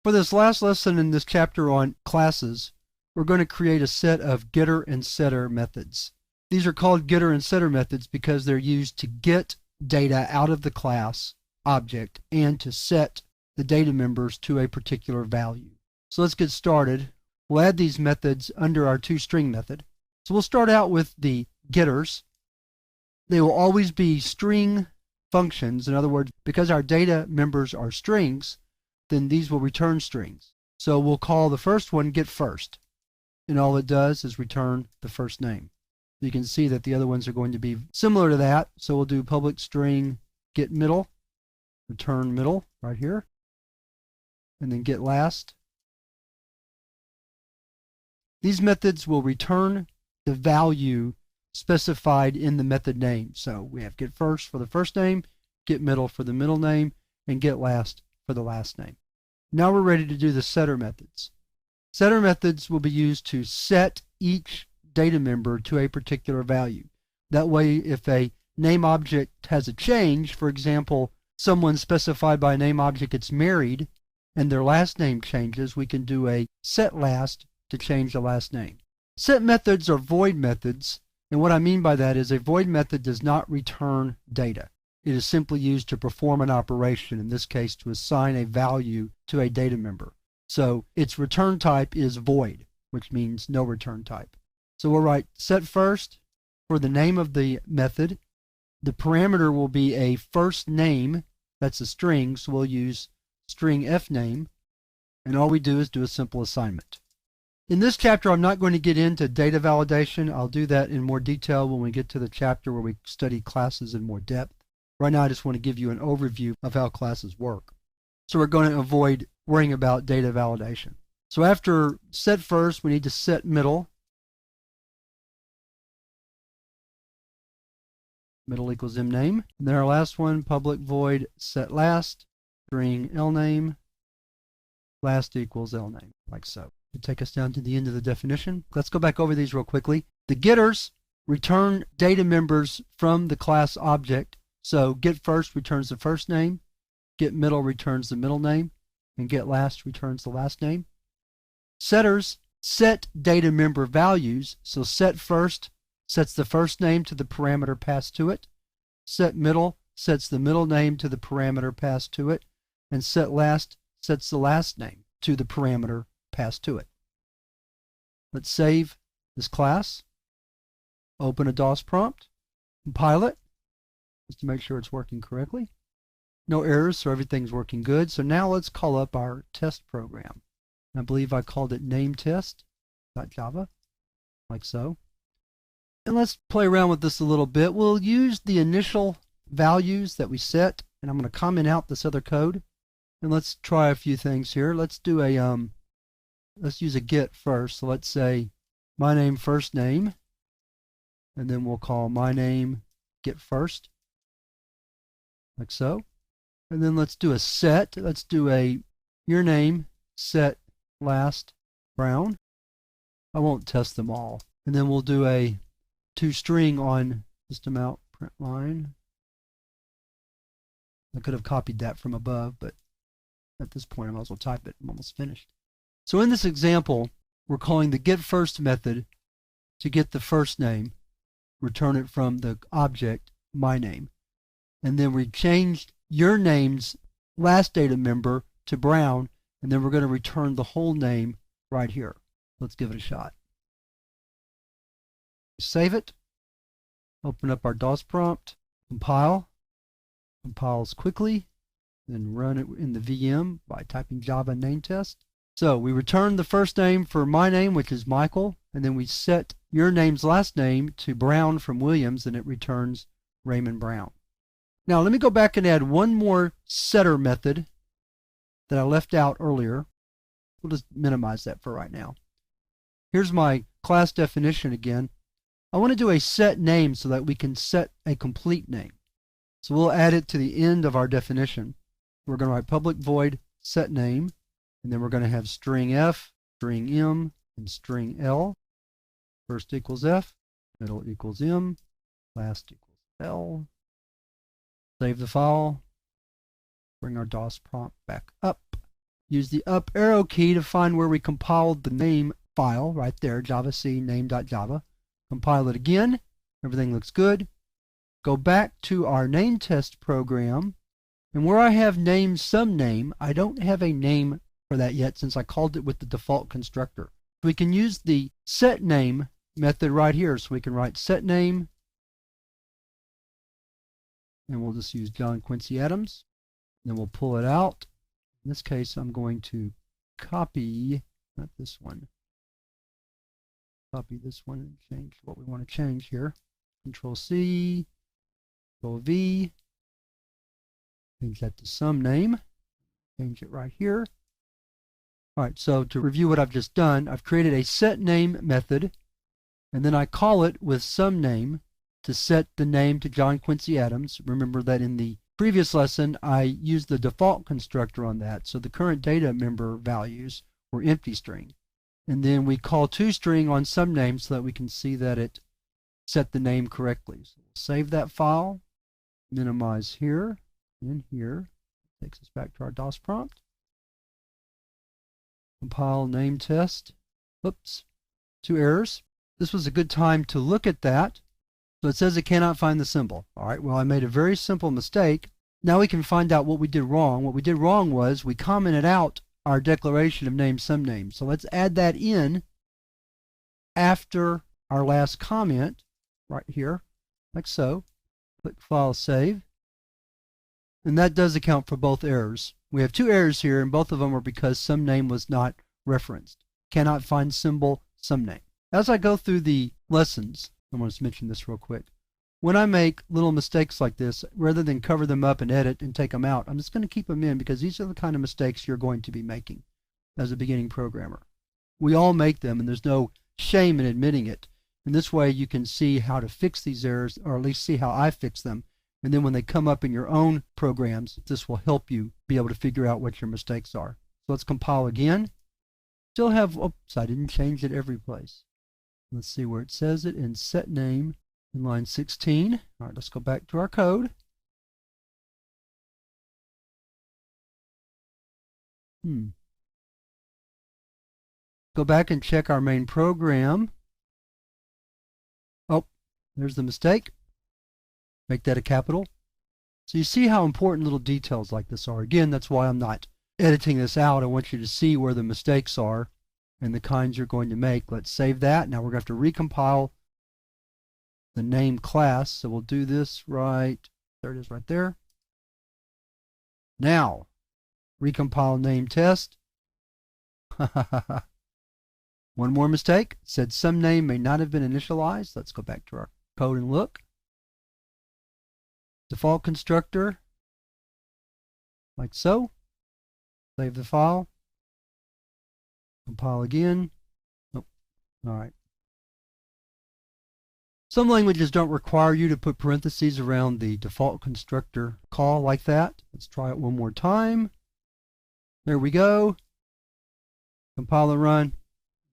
For this last lesson in this chapter on classes, we're going to create a set of getter and setter methods. These are called getter and setter methods because they're used to get data out of the class object and to set the data members to a particular value. So let's get started. We'll add these methods under our toString method. So we'll start out with the getters. They will always be string functions. In other words, because our data members are strings, then these will return strings. So we'll call the first one getFirst, and all it does is return the first name. You can see that the other ones are going to be similar to that. So we'll do public string getMiddle, return middle right here, and then getLast. These methods will return the value specified in the method name. So we have getFirst for the first name, getMiddle for the middle name, and getLast for the last name. Now we're ready to do the setter methods. Setter methods will be used to set each data member to a particular value. That way, if a name object has a change, for example, someone specified by a name object gets married and their last name changes, we can do a setLast to change the last name. Set methods are void methods, and what I mean by that is a void method does not return data. It is simply used to perform an operation, in this case to assign a value to a data member. So its return type is void, which means no return type. So we'll write setFirst for the name of the method. The parameter will be a first name, that's a string, so we'll use string fname, and all we do is do a simple assignment. In this chapter, I'm not going to get into data validation. I'll do that in more detail when we get to the chapter where we study classes in more depth. Right now, I just want to give you an overview of how classes work. So we're going to avoid worrying about data validation. So after setFirst, we need to set middle. Middle equals mname. And then our last one, public void setLast, string lname, last equals lname, like so. To take us down to the end of the definition. Let's go back over these real quickly. The getters return data members from the class object. So getFirst returns the first name, getMiddle returns the middle name, and getLast returns the last name. Setters set data member values. So setFirst sets the first name to the parameter passed to it. setMiddle sets the middle name to the parameter passed to it. And setLast sets the last name to the parameter passed to it. Let's save this class, open a DOS prompt, compile it, just to make sure it's working correctly. No errors, so everything's working good. So now let's call up our test program. I believe I called it nameTest.java, like so. And let's play around with this a little bit. We'll use the initial values that we set, and I'm going to comment out this other code. And let's try a few things here. Let's do a let's use a get first. So let's say my name first name, and then we'll call my name getFirst, like so. And then let's do a set. Let's do a your name set last Brown. I won't test them all. And then we'll do a toString on system out print line. I could have copied that from above, but at this point I might as well type it. I'm almost finished. So in this example, we're calling the getFirst method to get the first name, return it from the object my name, and then we changed your name's last data member to Brown, and then we're going to return the whole name right here. Let's give it a shot. Save it, open up our DOS prompt, compile, compiles quickly, then run it in the VM by typing Java nameTest. So we return the first name for my name, which is Michael, and then we set your name's last name to Brown from Williams, and it returns Raymond Brown. Now let me go back and add one more setter method that I left out earlier. We'll just minimize that for right now. Here's my class definition again. I want to do a set name so that we can set a complete name. So we'll add it to the end of our definition. We're going to write public void set name, and then we're going to have string f, string m, and string l. First equals f, middle equals m, last equals l. Save the file, bring our DOS prompt back up. use the up arrow key to find where we compiled the name file right there, javac name.java. Compile it again. Everything looks good. Go back to our name test program, and where I have name some name, I don't have a name for that yet since I called it with the default constructor. We can use the setName method right here, so we can write setName, and we'll just use John Quincy Adams. Then we'll pull it out. In this case, I'm going to copy, not this one, copy this one and change what we want to change here. Control C, Control V, change that to some name, change it right here. All right, so to review what I've just done, I've created a setName method, and then I call it with some name to set the name to John Quincy Adams. Remember that in the previous lesson, I used the default constructor on that, so the current data member values were empty string. And then we call toString on some name so that we can see that it set the name correctly. So we'll save that file, minimize here and here. Takes us back to our DOS prompt. Compile name test. Oops, 2 errors. This was a good time to look at that. So it says it cannot find the symbol. All right, well, I made a very simple mistake. Now we can find out what we did wrong. What we did wrong was we commented out our declaration of name some name. So let's add that in after our last comment right here, like so. Click File, Save. And that does account for both errors. We have 2 errors here, and both of them are because some name was not referenced. Cannot find symbol some name. As I go through the lessons, I want to mention this real quick. When I make little mistakes like this, rather than cover them up and edit and take them out, I'm just going to keep them in because these are the kind of mistakes you're going to be making as a beginning programmer. We all make them, and there's no shame in admitting it. And this way you can see how to fix these errors, or at least see how I fix them. And then when they come up in your own programs, this will help you be able to figure out what your mistakes are. So let's compile again. Still have, oops, I didn't change it every place. Let's see where it says it in setName in line 16. All right, let's go back to our code. Go back and check our main program. Oh, there's the mistake. Make that a capital. So you see how important little details like this are. Again, that's why I'm not editing this out. I want you to see where the mistakes are and the kinds you're going to make. Let's save that. Now we're going to have to recompile the name class. So we'll do this right. There it is right there. Now, recompile name test. One more mistake. It said some name may not have been initialized. Let's go back to our code and look. Default constructor, like so. Save the file. Compile again. Oh, all right. Some languages don't require you to put parentheses around the default constructor call like that. Let's try it one more time. There we go. Compile and run.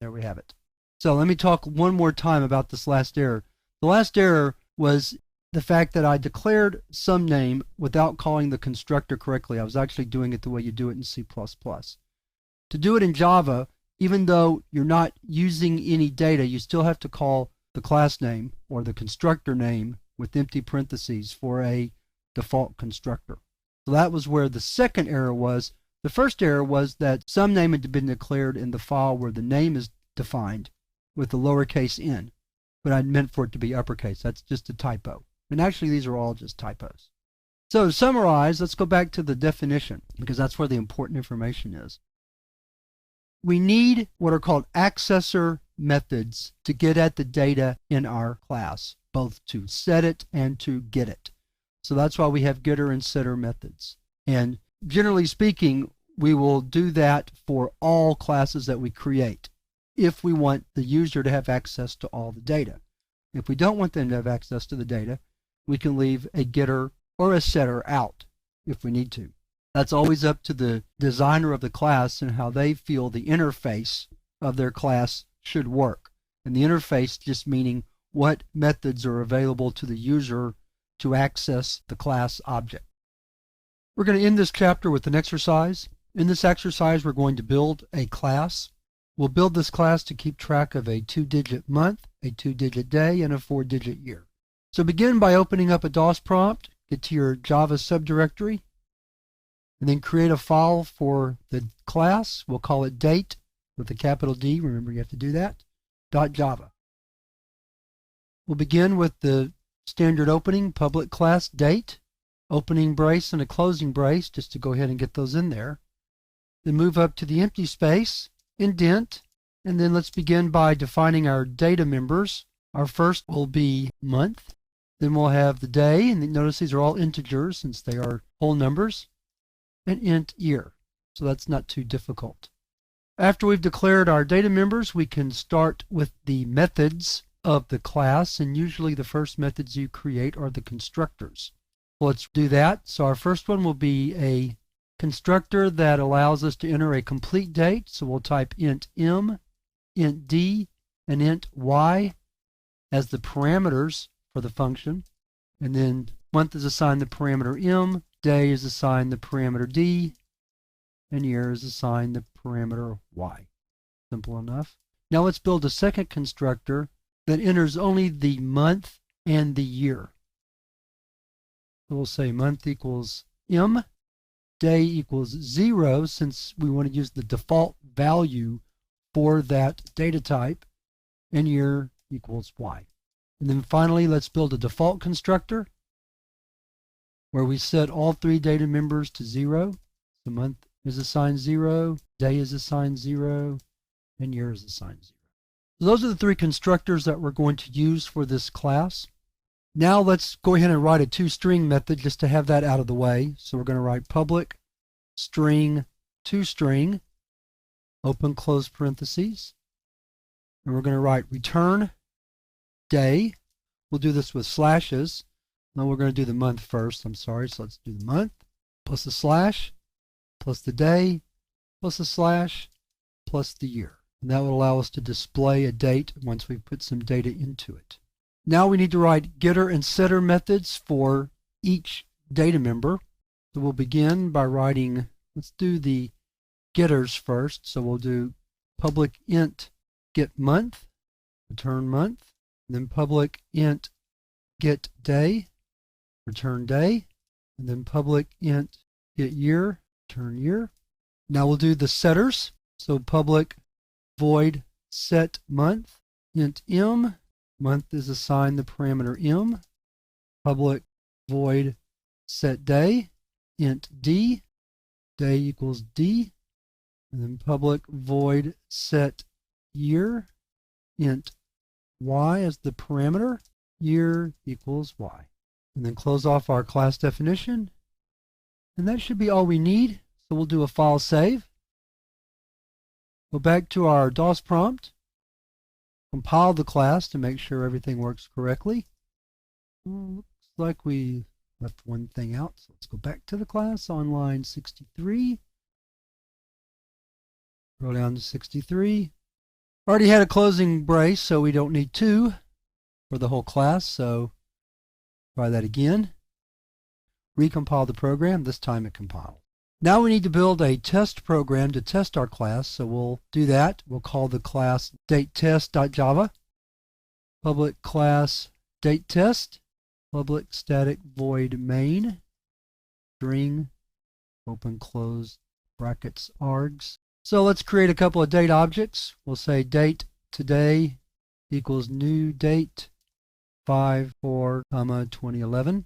There we have it. So let me talk one more time about this last error. The last error was the fact that I declared some name without calling the constructor correctly. I was actually doing it the way you do it in C++. To do it in Java, even though you're not using any data, you still have to call the class name or the constructor name with empty parentheses for a default constructor. So that was where the second error was. The first error was that some name had been declared in the file where the name is defined with the lowercase n, but I meant for it to be uppercase. That's just a typo. And actually, these are all just typos. So to summarize, let's go back to the definition, because that's where the important information is. We need what are called accessor methods to get at the data in our class, both to set it and to get it. So that's why we have getter and setter methods. And generally speaking, we will do that for all classes that we create if we want the user to have access to all the data. If we don't want them to have access to the data, we can leave a getter or a setter out if we need to. That's always up to the designer of the class and how they feel the interface of their class should work. And the interface just meaning what methods are available to the user to access the class object. We're going to end this chapter with an exercise. In this exercise, we're going to build a class. We'll build this class to keep track of a 2-digit month, a 2-digit day, and a 4-digit year. So begin by opening up a DOS prompt, get to your Java subdirectory, and then create a file for the class. We'll call it date with a capital D. Remember, you have to do that. .java. We'll begin with the standard opening, public class date, opening brace and a closing brace, just to go ahead and get those in there. Then move up to the empty space, indent, and then let's begin by defining our data members. Our first will be month. Then we'll have the day, and notice these are all integers since they are whole numbers, and int year. So that's not too difficult. After we've declared our data members, we can start with the methods of the class, and usually the first methods you create are the constructors. Well, let's do that. So our first one will be a constructor that allows us to enter a complete date. So we'll type int m, int d, and int y as the parameters for the function. And then month is assigned the parameter m, day is assigned the parameter d, and year is assigned the parameter y. Simple enough. Now let's build a second constructor that enters only the month and the year. So we'll say month equals m, day equals 0, since we want to use the default value for that data type, and year equals y. And then finally, let's build a default constructor where we set all 3 data members to 0. The month is assigned 0, day is assigned 0, and year is assigned 0. So those are the 3 constructors that we're going to use for this class. Now let's go ahead and write a toString method just to have that out of the way. So we're going to write public string toString, open close parentheses, and we're going to write return day. We'll do this with slashes. Now we're going to do the month first. I'm sorry, so let's do the month plus the slash plus the day plus the slash plus the year. And that will allow us to display a date once we put some data into it. Now we need to write getter and setter methods for each data member. So we'll begin by writing, let's do the getters first. So we'll do public int get month, return month, and then public int get day, return day, and then public int get year, return year. Now we'll do the setters. So public void set month, int m, month is assigned the parameter m, public void set day, int d, day equals d, and then public void set year, int y as the parameter, year equals y. And then close off our class definition. And that should be all we need. So we'll do a file save. Go back to our DOS prompt. Compile the class to make sure everything works correctly. Looks like we left one thing out. So let's go back to the class on line 63. Scroll down to 63. Already had a closing brace, so we don't need 2 for the whole class. So try that again. Recompile the program. This time it compiled. Now we need to build a test program to test our class, so we'll do that. We'll call the class datetest.java, public class datetest, public static void main, string, open close brackets args. So let's create a couple of date objects. We'll say date today equals new date 5/4/2011.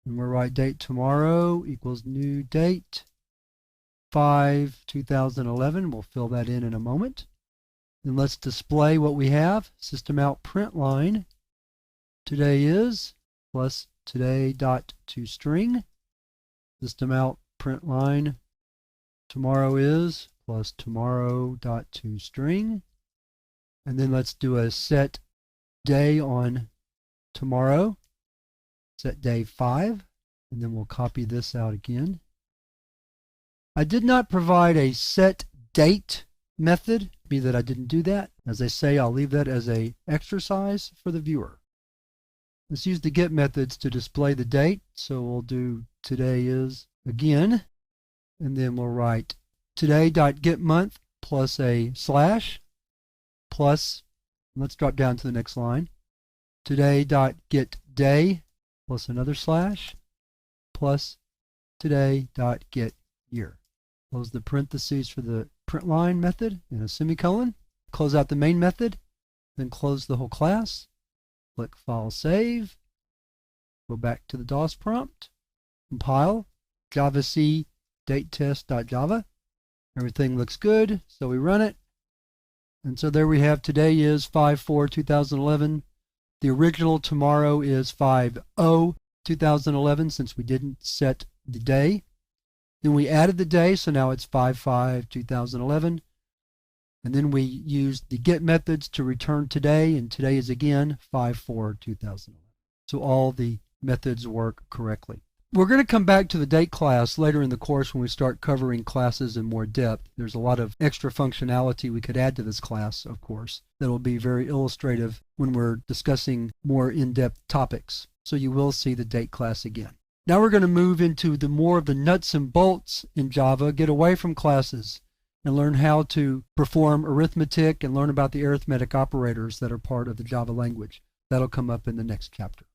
And we'll write date tomorrow equals new date 5/2011. We'll fill that in a moment. Then let's display what we have. System out print line. Today is plus today.toString. System out print line. Tomorrow is plus tomorrow.toString. And then let's do a set day on tomorrow. Set day 5. And then we'll copy this out again. I did not provide a set date method, be that I didn't do that. As I say, I'll leave that as an exercise for the viewer. Let's use the get methods to display the date. So we'll do today is again, and then we'll write today.getMonth plus a slash plus, let's drop down to the next line, today.getDay plus another slash plus today.getYear. Close the parentheses for the print line method and a semicolon. Close out the main method, then close the whole class. Click File Save. Go back to the DOS prompt. Compile. javac datetest.java. Everything looks good, so we run it. And so there we have, today is 5/4/2011. The original tomorrow is 5/0/2011 since we didn't set the day. Then we added the day, so now it's 5/5/2011. And then we used the get methods to return today, and today is again 5/4/2011. So all the methods work correctly. We're going to come back to the date class later in the course when we start covering classes in more depth. There's a lot of extra functionality we could add to this class, of course, that will be very illustrative when we're discussing more in-depth topics. So you will see the date class again. Now we're going to move into the more of the nuts and bolts in Java, get away from classes, and learn how to perform arithmetic and learn about the arithmetic operators that are part of the Java language. That'll come up in the next chapter.